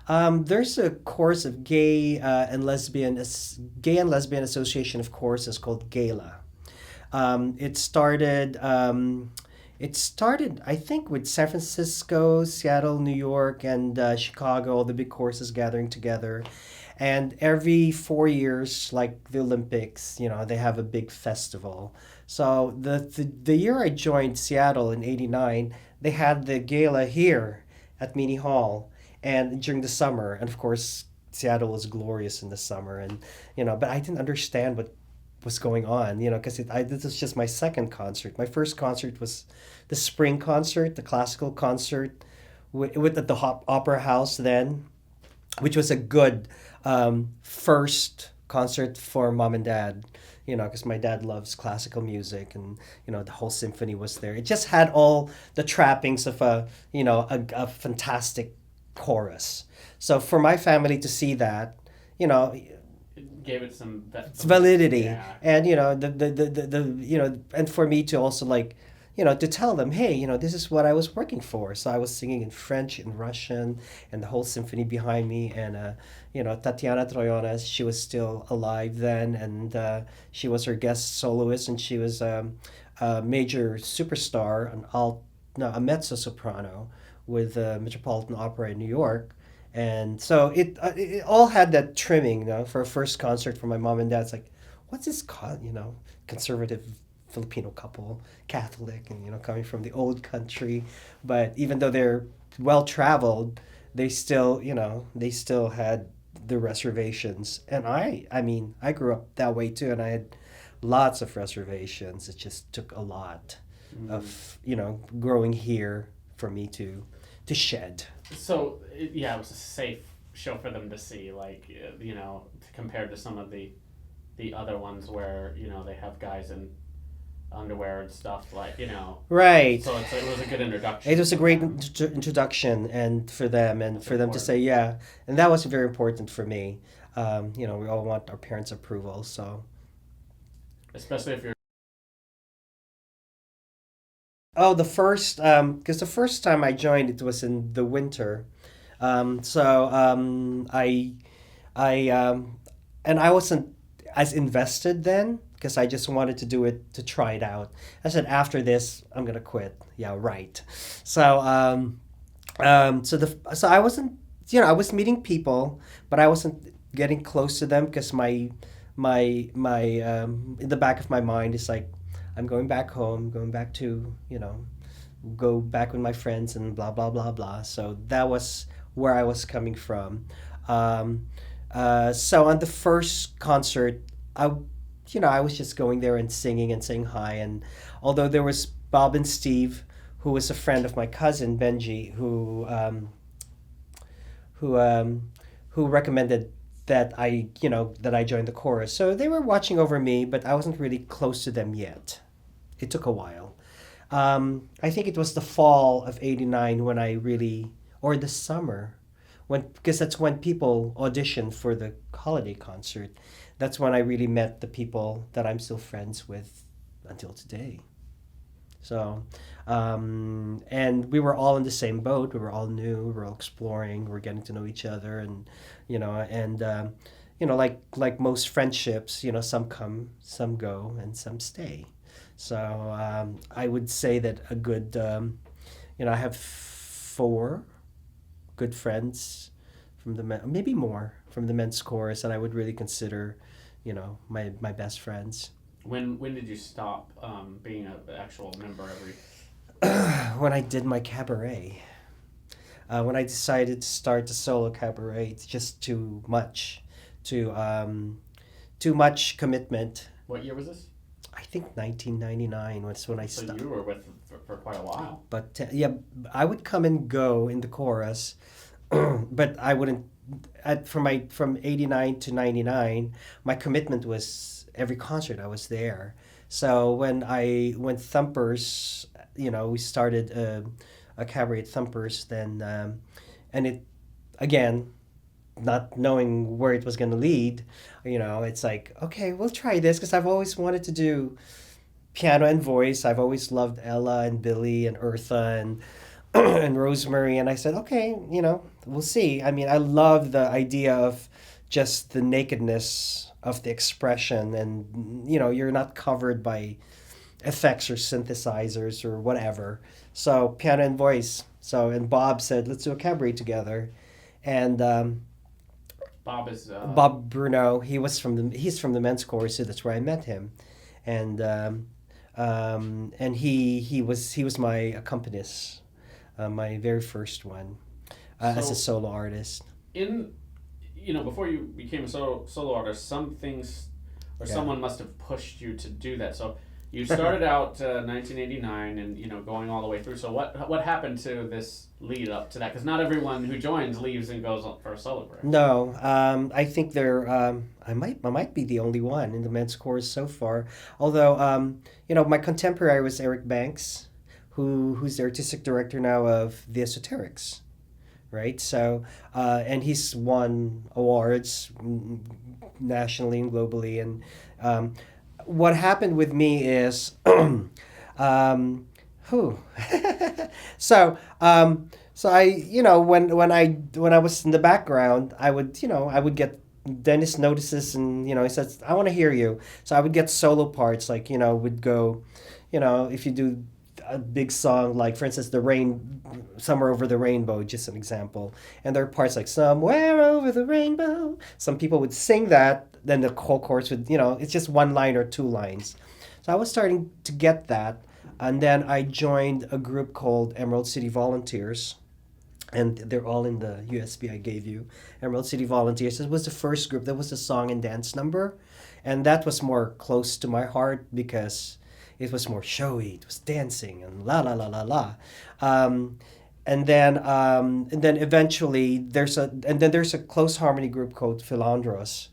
There's a course of gay and lesbian association of courses called Gala. Um, it started um, it started I think with San Francisco, Seattle, New York, and Chicago, all the big courses gathering together. And every 4 years, like the Olympics, they have a big festival. So the year I joined Seattle in '89, they had the gala here at Mini Hall, and during the summer, and of course Seattle was glorious in the summer, and but I didn't understand what was going on, because this was just my second concert. My first concert was the spring concert, the classical concert with at the Opera House then, which was a good first concert for mom and dad. Because my dad loves classical music, and the whole symphony was there. It just had all the trappings of a fantastic chorus. So for my family to see that, you know, Gave it it's validity, yeah. and and for me to also like to tell them, hey, this is what I was working for. So I was singing in French and Russian, and the whole symphony behind me. And Tatiana Troyones, she was still alive then, and she was her guest soloist, and she was a major superstar, an alt no a mezzo soprano with Metropolitan Opera in New York. And so it all had that trimming, for a first concert for my mom and dad. It's like, what's this conservative Filipino couple, Catholic, and coming from the old country, but even though they're well traveled, they still had the reservations. And I mean, I grew up that way too, and I had lots of reservations. It just took a lot Mm. of growing here for me to shed. So yeah, it was a safe show for them to see, like compared to some of the other ones where they have guys in underwear and stuff, like Right. So it was a good It introduction was a for great them. introduction, and for them, and That's for them to say, important, yeah, and that was very important for me. We all want our parents' approval, so. especially if you're. Oh, because the first time I joined, it was in the winter. So I and I wasn't as invested then because I just wanted to do it to try it out. I said after this, I'm gonna quit. Yeah, right. So so I wasn't, I was meeting people, but I wasn't getting close to them because my in the back of my mind is like, I'm going back home, going back to go back with my friends and blah blah blah blah. So that was where I was coming from. Um, so on the first concert, I was just going there and singing and saying hi. And although there was Bob and Steve, who was a friend of my cousin Benji, who who recommended that I join the chorus. So they were watching over me, but I wasn't really close to them yet. It took a while. I think it was the fall of '89 when I really, or the summer, because that's when people audition for the holiday concert. That's when I really met the people that I'm still friends with until today. So, and we were all in the same boat. We were all new. We were all exploring. We were getting to know each other, and like most friendships, some come, some go, and some stay. So I would say that a good, I have four good friends from the men, maybe more from the men's chorus that I would really consider, my best friends. When did you stop being an actual member every? When I did my cabaret, when I decided to start the solo cabaret, it's just too much commitment. What year was this? I think 1999 was when I So stopped. you were with for quite a while. But yeah, I would come and go in the chorus, but I wouldn't. From '89 to '99, my commitment was every concert I was there. So when Thumpers, we started a cabaret at Thumpers, then and it again, not knowing where it was going to lead, it's like, okay, we'll try this because I've always wanted to do piano and voice. I've always loved Ella and Billy and Eartha, and and Rosemary, and I said, okay, we'll see. I mean, I love the idea of just the nakedness of the expression, and you're not covered by effects or synthesizers or whatever. So piano and voice. So and Bob said, let's do a cabaret together, and Bob is Bob Bruno, he's from the men's chorus, so that's where I met him, and he was my accompanist, my very first one, as a so solo artist. in before you became a solo artist, some things or Yeah. someone must have pushed you to do that. So you started out 1989 and going all the way through. So what happened to this lead up to that? Because not everyone who joins leaves and goes on for a solo career. No, I think I might be the only one in the men's chorus so far. Although, my contemporary was Eric Banks, who's the artistic director now of the Esoterics, right? So, and he's won awards nationally and globally. And what happened with me is, who? so, so when I was in the background, I would get Dennis notices, and he says, I want to hear you. So I would get solo parts, like would go, if you do a big song, like for instance, Somewhere Over the Rainbow, just an example, and there are parts like Somewhere Over the Rainbow. Some people would sing that, then the whole chorus would, it's just one line or two lines. So I was starting to get that, and then I joined a group called Emerald City Volunteers, and they're all in the USB I gave you. Emerald City Volunteers. It was the first group. That was a song and dance number, and that was more close to my heart because it was more showy. It was dancing and la la la la la. Um, and then eventually there's a close harmony group called Philandros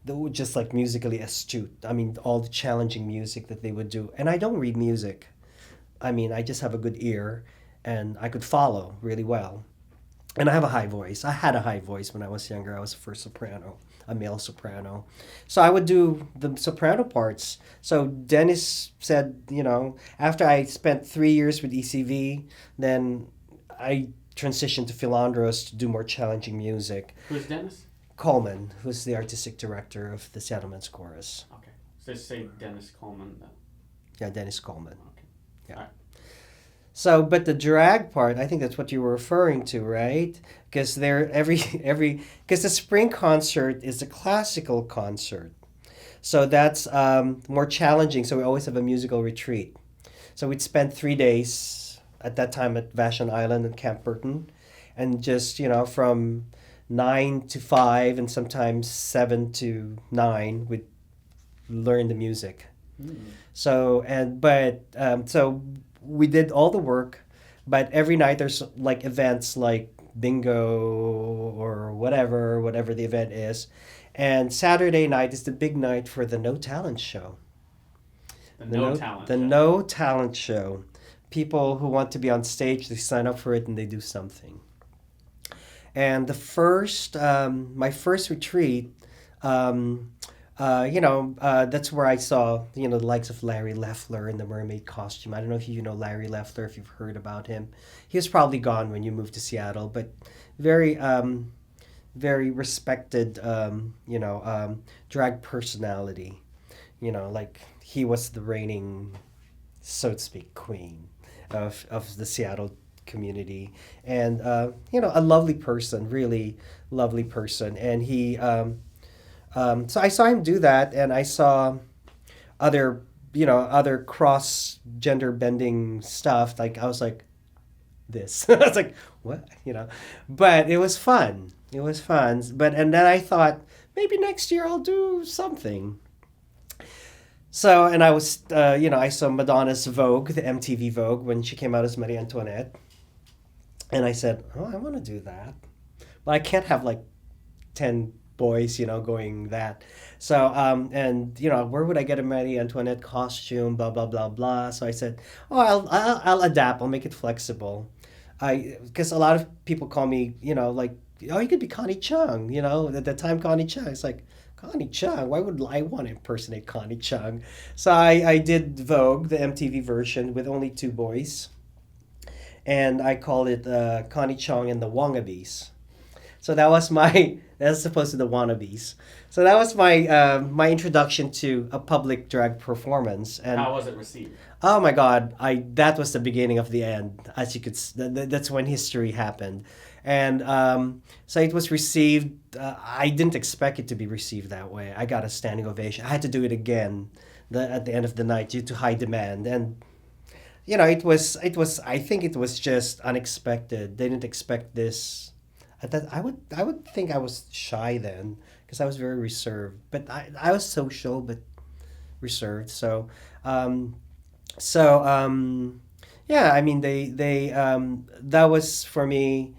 that were just like musically astute. I mean, all the challenging music that they would do. And I don't read music. I mean, I just have a good ear, and I could follow really well. And I have a high voice. I had a high voice when I was younger. I was a first soprano, a male soprano. So I would do the soprano parts. So Dennis said, after I spent 3 years with ECV, then I transitioned to Philandros to do more challenging music. Who's Dennis? Coleman, who's the artistic director of the Seattle Men's Chorus. Okay. So say Dennis Coleman. Yeah, Dennis Coleman. Okay. Yeah. All right. So, but the drag part, I think that's what you were referring to, right? Because because the spring concert is a classical concert, so that's more challenging. So we always have a musical retreat. So we'd spend 3 days at that time at Vashon Island and Camp Burton, and just from 9 to 5 and sometimes 7 to 9 we'd learn the music. So we did all the work, but every night there's like events like bingo or whatever the event is. And Saturday night is the big night for the No Talent Show. The No Talent Show. People who want to be on stage, they sign up for it and they do something. And my first retreat, that's where I saw, the likes of Larry Loeffler in the mermaid costume. I don't know if you know Larry Loeffler, if you've heard about him. He was probably gone when you moved to Seattle, but very, very respected, drag personality. Like he was the reigning, so to speak, queen of the Seattle community. And, a lovely person, really lovely person. And he... so I saw him do that, and I saw other cross gender bending stuff. Like I was like, this. I was like, what? But it was fun. It was fun. And then I thought maybe next year I'll do something. So and I was I saw Madonna's Vogue, the MTV Vogue, when she came out as Marie Antoinette, and I said, oh, I want to do that, but I can't have like 10 boys, going that. So, where would I get a Marie Antoinette costume, blah, blah, blah, blah. So I said, oh, I'll adapt. I'll make it flexible. Because a lot of people call me, like, oh, you could be Connie Chung, at the time Connie Chung. It's like, Connie Chung, why would I want to impersonate Connie Chung? So I did Vogue, the MTV version, with only 2 boys. and I called it Connie Chong and the Wannabes. So that was my that's supposed to the wannabes. So that was my introduction to a public drag performance. And How was it received? oh my God, I that was the beginning of the end. As you could, that's when history happened, and so it was received. I didn't expect it to be received that way. I got a standing ovation. I had to do it again, at the end of the night due to high demand, and it was. I think it was just unexpected. They didn't expect this. I would think I was shy then because I was very reserved, but I was social but reserved. Um, so yeah, I mean they that was for me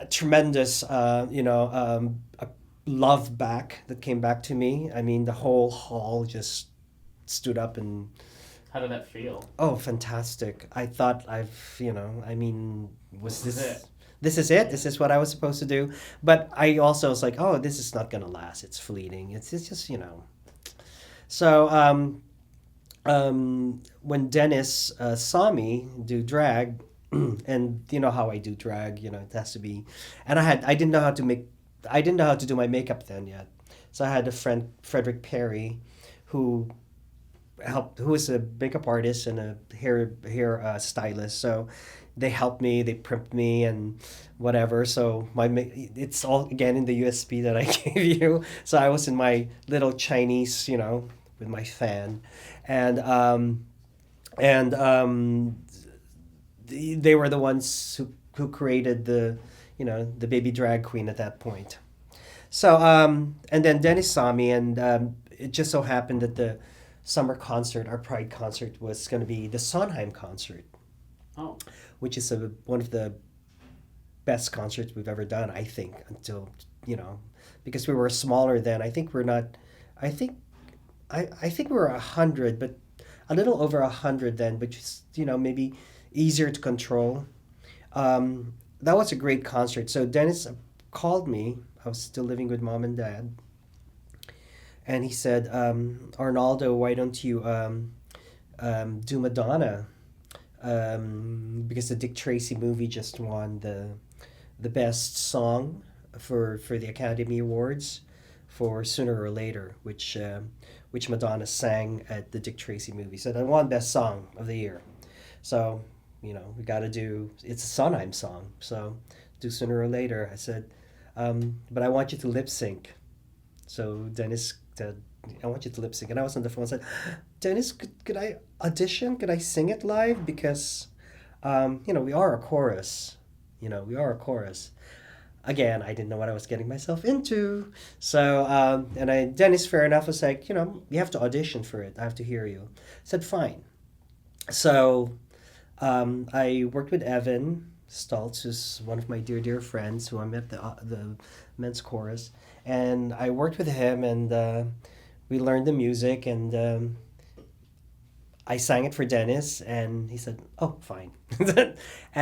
a tremendous a love back that came back to me. I mean the whole hall just stood up and How did that feel? oh fantastic. I thought I mean was This is this it. this is it? This is what I was supposed to do? But I also was like, oh, this is not gonna last. It's fleeting. It's just So when Dennis saw me do drag, and you know how I do drag, it has to be, and I didn't know how to do my makeup then yet. So I had a friend, Frederick Perry, who who is a makeup artist and a hair stylist. So they helped me, they primped me and whatever. So it's all again in the USB that I gave you. So I was in my little Chinese, with my fan, and they were the ones who created the baby drag queen at that point. So and then Dennis saw me, and it just so happened that the summer concert, our Pride concert, was going to be the Sondheim concert, Oh, which is one of the best concerts we've ever done, I think, until because we were smaller then. I think we're not. I think I think we were 100, but a little over 100 then, which is maybe easier to control. That was a great concert. So Dennis called me. I was still living with mom and dad, and he said, "Arnaldo, why don't you do Madonna?" Because the Dick Tracy movie just won the best song for the Academy Awards for Sooner or Later, which Madonna sang at the Dick Tracy movie. So that won best song of the year. So we got to do it's a Sondheim song. So do Sooner or Later. I said, but I want you to lip sync. So Dennis said, I want you to lip sync. And I was on the phone and said, Dennis, could I audition? Could I sing it live? Because, we are a chorus. We are a chorus. Again, I didn't know what I was getting myself into. So, Dennis, fair enough, was like, you have to audition for it. I have to hear you. I said, fine. So, I worked with Evan Stoltz, who's one of my dear, dear friends who I met the men's chorus. And I worked with him, and we learned the music, and I sang it for Dennis, and he said, "Oh, fine,"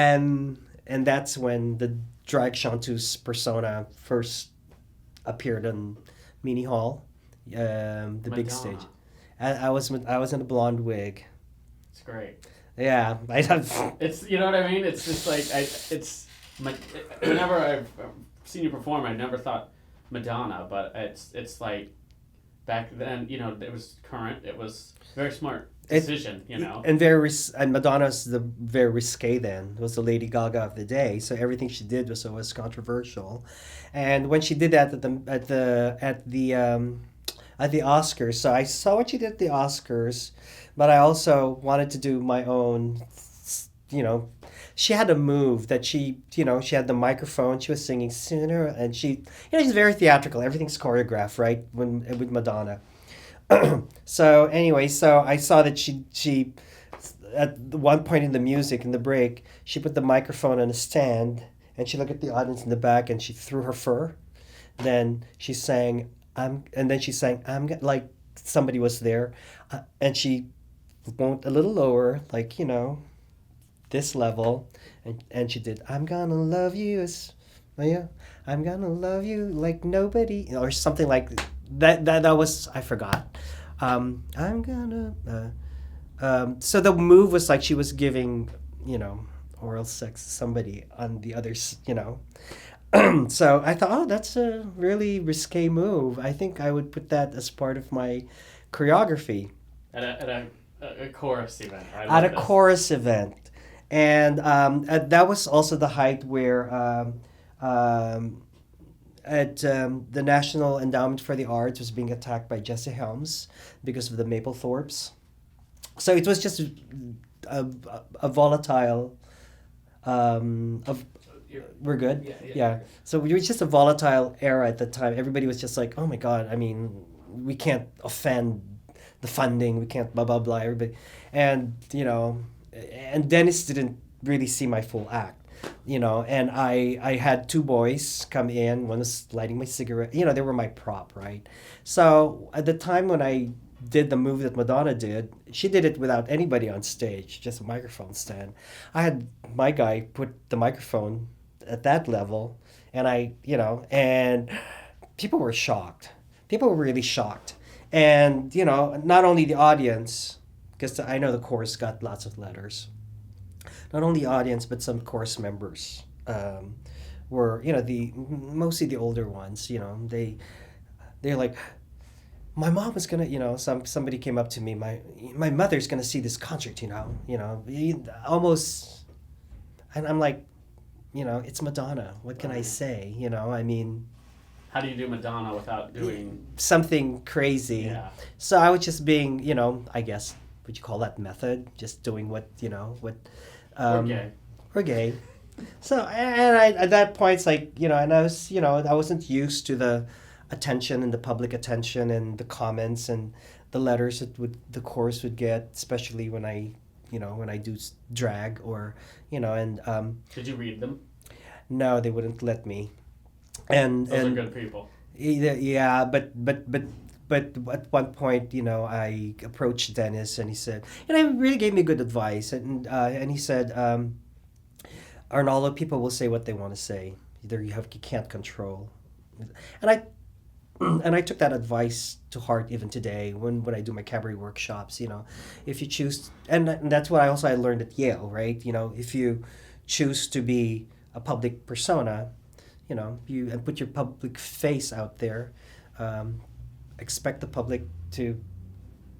and that's when the drag Chanteuse persona first appeared on Mini Hall, the big stage. Madonna. I was in a blonde wig. It's great. Yeah, I have. It's you know what I mean. It's just like whenever I've seen you perform, I never thought Madonna, but it's like back then. It was current. It was very smart decision. And and Madonna's the very risque then. It was the Lady Gaga of the day, so everything she did was always controversial. And when she did that at the Oscars, so I saw what she did at the Oscars, but I also wanted to do my own. She had a move that she had the microphone. She was singing sooner, and she's very theatrical. Everything's choreographed, right? With Madonna. So anyway, so I saw that she at one point in the music in the break, she put the microphone on a stand, and she looked at the audience in the back, and she threw her fur. Then she sang, like somebody was there, and she went a little lower, like this level, and she did, I'm gonna love you yeah, I'm gonna love you like nobody, or something like that was, I forgot. I'm gonna So the move was like she was giving, oral sex to somebody on the others, So I thought, oh, that's a really risque move. I think I would put that as part of my choreography At a chorus event. I at love a this. chorus event. And that was also the height where um, at the National Endowment for the Arts was being attacked by Jesse Helms because of the Mapplethorpes. So it was just a volatile. Of we're good. Yeah. So it was just a volatile era at the time. Everybody was just like, oh my god. I mean, we can't offend the funding. We can't blah blah blah. Everybody, and and Dennis didn't really see my full act. And I had two boys come in. One was lighting my cigarette. They were my prop, right? So at the time when I did the move that Madonna did, she did it without anybody on stage, just a microphone stand. I had my guy put the microphone at that level, and and people were shocked. People were really shocked. And, not only the audience, because I know the chorus got lots of letters, not only the audience, but some chorus members were, mostly the older ones, they're like, my mom was gonna, somebody came up to me, my mother's gonna see this concert, almost, and I'm like, it's Madonna. What can I Right. say? I mean, How do you do Madonna without doing? something crazy. Yeah. So I was just being, I guess, would you call that method? Just doing what, what. Okay. Or gay. So, and I, at that point, it's like, and I was, I wasn't used to the attention and the public attention and the comments and the letters that the chorus would get, especially when when I do drag or, and Did you read them? no, they wouldn't let me. And Those and are good people. yeah, but at one point, I approached Dennis and he said, and he really gave me good advice, and he said, Arnaldo, people will say what they want to say. Either you can't control, and I and I took that advice to heart even today when I do my cabaret workshops. If you choose, and that's what I learned at Yale, right? If you choose to be a public persona, you and put your public face out there, um, expect the public to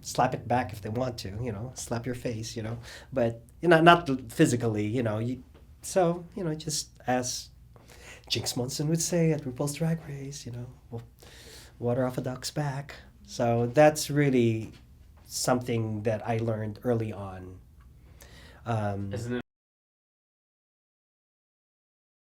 slap it back if they want to, slap your face, but not physically, just as Jinx Monson would say at RuPaul's Drag Race, water off a duck's back. So that's really something that I learned early on. Isn't it